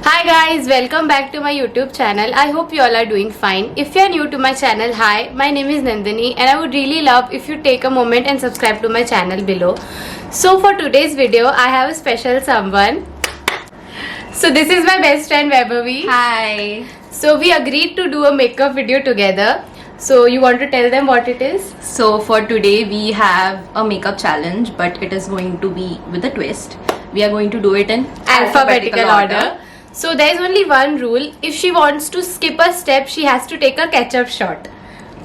Hi guys, welcome back to my YouTube channel. I hope you all are doing fine. If you are new to my channel, hi, my name is Nandini and I would really love if you take a moment and subscribe to my channel below. So for today's video, I have a special someone. So this is my best friend Vaibhavi. Hi. So we agreed to do a makeup video together. So you want to tell them what it is? So for today we have a makeup challenge, but it is going to be with a twist. We are going to do it in Alphabetical order. So there is only one rule. If she wants to skip a step, she has to take a ketchup shot.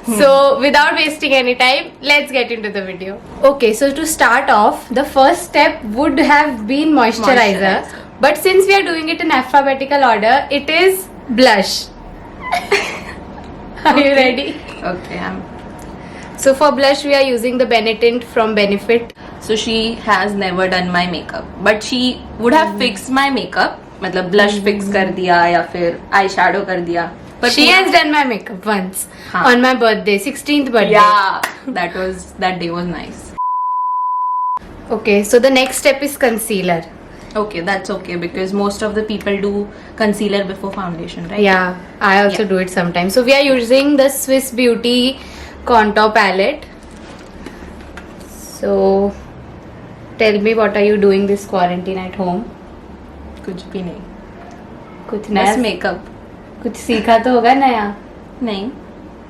So without wasting any time, let's get into the video. Okay, so to start off, the first step would have been moisturizer. But since we are doing it in alphabetical order, it is blush. Are you ready? Okay. So for blush, we are using the Benetint from Benefit. So she has never done my makeup, but she would have fixed my makeup. मतलब blush fix कर दिया या फिर eyeshadow कर दिया. But She has done my makeup once on my birthday, 16th birthday. Yeah, that day was nice. Okay, so the next step is concealer. Okay, that's okay because most of the people do concealer before foundation, right? Yeah, I also do it sometimes. So we are using the Swiss Beauty Contour palette. So tell me, what are you doing this quarantine at home? कुछ भी नहीं. कुछ नया बस makeup. कुछ सीखा तो होगा नया. नहीं.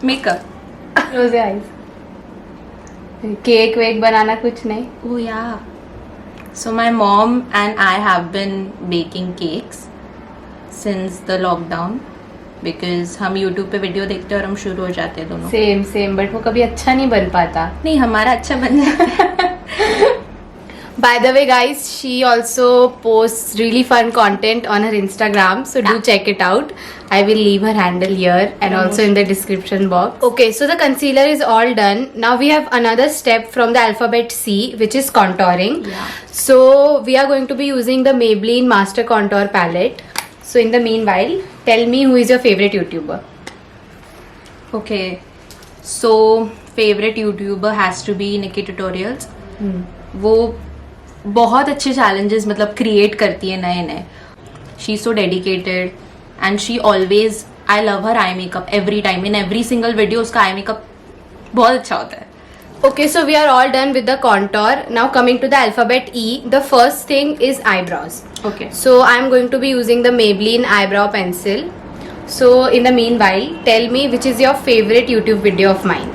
Makeup. Close your eyes. Cake वेक बनाना कुछ नहीं. Oh yeah. So my mom and I have been baking cakes since the lockdown because हम YouTube पे वीडियो देखते हैं और हम शुरू हो जाते हैं दोनों. सेम बट वो कभी अच्छा नहीं बन पाता. नहीं, हमारा अच्छा बन जाता. By the way guys, she also posts really fun content on her Instagram, so do check it out. I will leave her handle here and also in the description box. Okay, so the concealer is all done. Now we have another step from the alphabet C, which is contouring. Yeah. So we are going to be using the Maybelline Master Contour palette. So in the meanwhile, tell me who is your favorite YouTuber? Okay. So favorite YouTuber has to be Nikki Tutorials. वो बहुत अच्छे challenges मतलब create करती है नए. She is so dedicated and she always, I love her eye makeup every time. In every single video उसका eye makeup बहुत अच्छा होता है. Okay, so we are all done with the contour. Now coming to the alphabet E, the first thing is eyebrows. Okay. So I am going to be using the Maybelline eyebrow pencil. So in the meanwhile, tell me which is your favorite YouTube video of mine.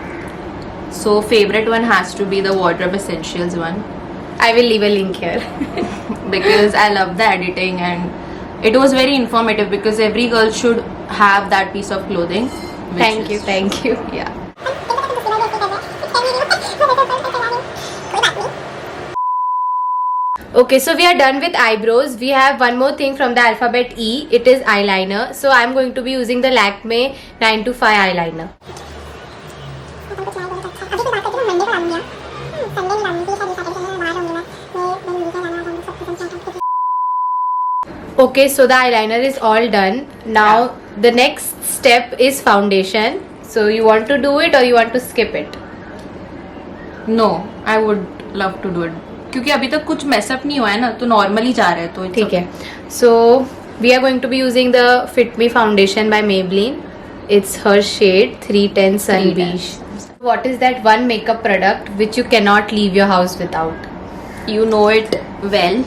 So favorite one has to be the Wardrobe Essentials one. I will leave a link here. Because I love the editing and it was very informative because every girl should have that piece of clothing. Thank you. Yeah. Okay, so we are done with eyebrows. We have one more thing from the alphabet E. It is eyeliner. So I am going to be using the Lakme 925 eyeliner. Okay, so the eyeliner is all done. Now the next step is foundation. So you want to do it or you want to skip it? No, I would love to do it. क्योंकि अभी तक कुछ mess up नहीं हुआ है ना, तो normally जा रहे हैं तो ठीक है. So we are going to be using the Fit Me foundation by Maybelline. It's her shade 310 Sun Beige. What is that one makeup product which you cannot leave your house without? You know it well.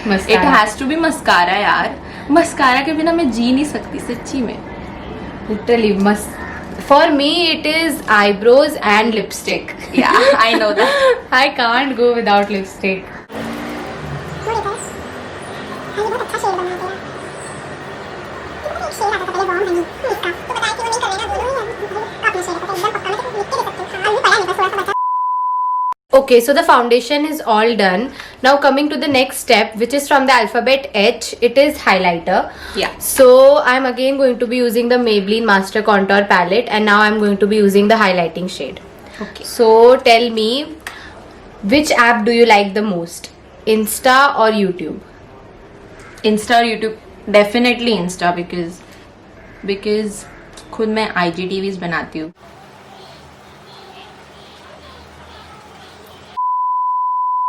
Mascara. It has to be mascara यार. Mascara के बिना मैं जी नहीं सकती सच्ची में. Literally must. For me, it is eyebrows and lipstick. Yeah, I know that. I can't go without lipstick. Okay, so the foundation is all done. Now coming to the next step, which is from the alphabet H, it is highlighter. Yeah. So I'm again going to be using the Maybelline Master Contour palette and now I'm going to be using the highlighting shade. Okay. So tell me, which app do you like the most? Insta or YouTube? Insta or YouTube? Definitely Insta because खुद मैं IGTVs बनाती हूँ.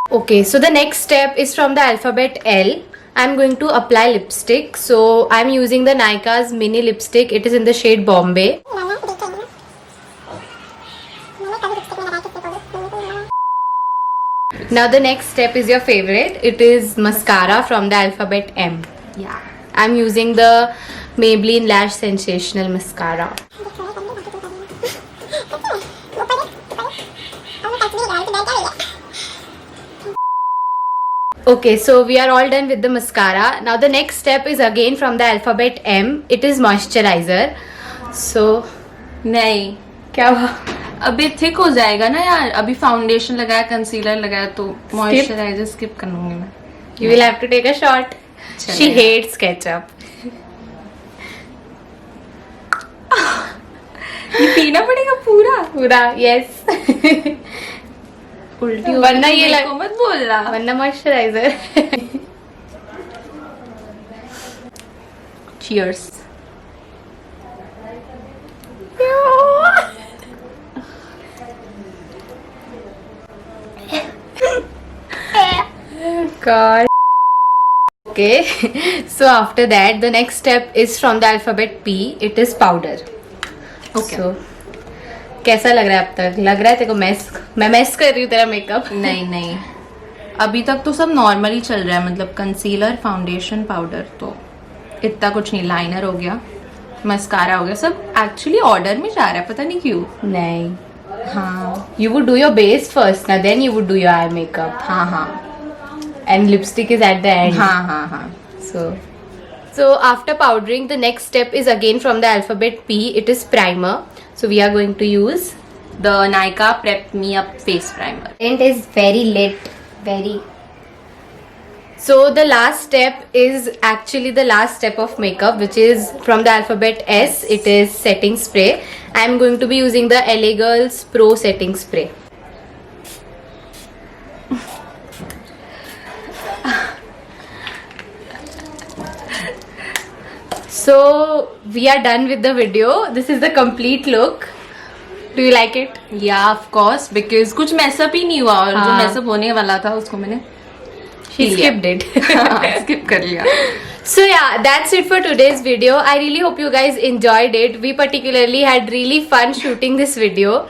Okay, so the next step is from the alphabet L. I'm going to apply lipstick. So I'm using the Nykaa's mini lipstick. It is in the shade Bombay. Now the next step is your favorite. It is mascara from the alphabet M. Yeah. I'm using the Maybelline Lash Sensational Mascara. Okay, so we are all done with the mascara. Now the next step is again from the alphabet M. It is moisturizer. So नहीं, क्या हुआ? अभी thick हो जाएगा ना यार. अभी foundation लगाया, कंसीलर लगाया, तो मॉइस्चराइजर स्किप कर लूंगी मैं. You will have to take a shot. She चलेगा. hates ketchup. ये पीना पड़ेगा पूरा. पूरा yes. उल्टी हो वरना गई, ये मेरे लग- को मत बोलना. वरना moisturizer. Cheers. God. Okay, so after that, the next step is from the alphabet P. It is powder. Okay. So, कैसा लग रहा है अब तक? लग रहा है तेरे को मैं मैस कर रही हूँ तेरा मेकअप? नहीं नहीं, अभी तक तो सब नॉर्मल ही चल रहा है. मतलब कंसीलर, फाउंडेशन, पाउडर, तो इतना कुछ नहीं. लाइनर हो गया, मस्कारा हो गया, सब एक्चुअली ऑर्डर में जा रहा है, पता नहीं क्यों. नहीं. हाँ You would do your base first, now then you would do your eye makeup. हाँ हाँ And lipstick is at the end. हाँ हाँ हाँ. So after powdering, the next step is again from the alphabet P. It is primer. So we are going to use. The Nykaa Prep Me Up Face Primer. It is very lit, very. So the last step is actually the last step of makeup, which is from the alphabet S. It is setting spray. I am going to be using the LA Girls Pro Setting Spray. So we are done with the video. This is the complete look. Do you like it? Yeah, of course, because कुछ mess up ही नहीं हुआ, और जो हाँ. Mess up होने वाला था उसको मैंने She लिया. skipped it. स्किप कर लिया. So yeah, that's it for today's video. I really hope you guys enjoyed it. We particularly had really fun shooting this video.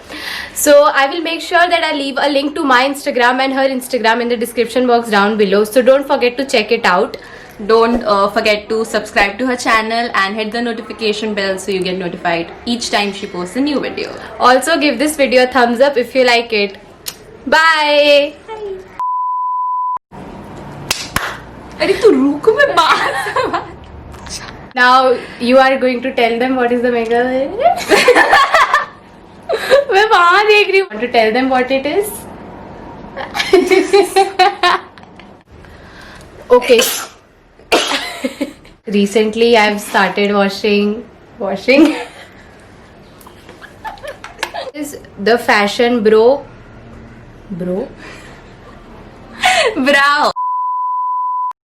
So I will make sure that I leave a link to my Instagram and her Instagram in the description box down below. So don't forget to check it out. Don't forget to subscribe to her channel and hit the notification bell so you get notified each time she posts a new video. Also give this video a thumbs up if you like it. Bye. अरे तू रुक, मैं बात. Now you are going to tell them what is the makeup. मैं वहाँ देख रही हूँ. Want to tell them what it is? Okay. Recently I've started washing is the Fashion Bro Brow.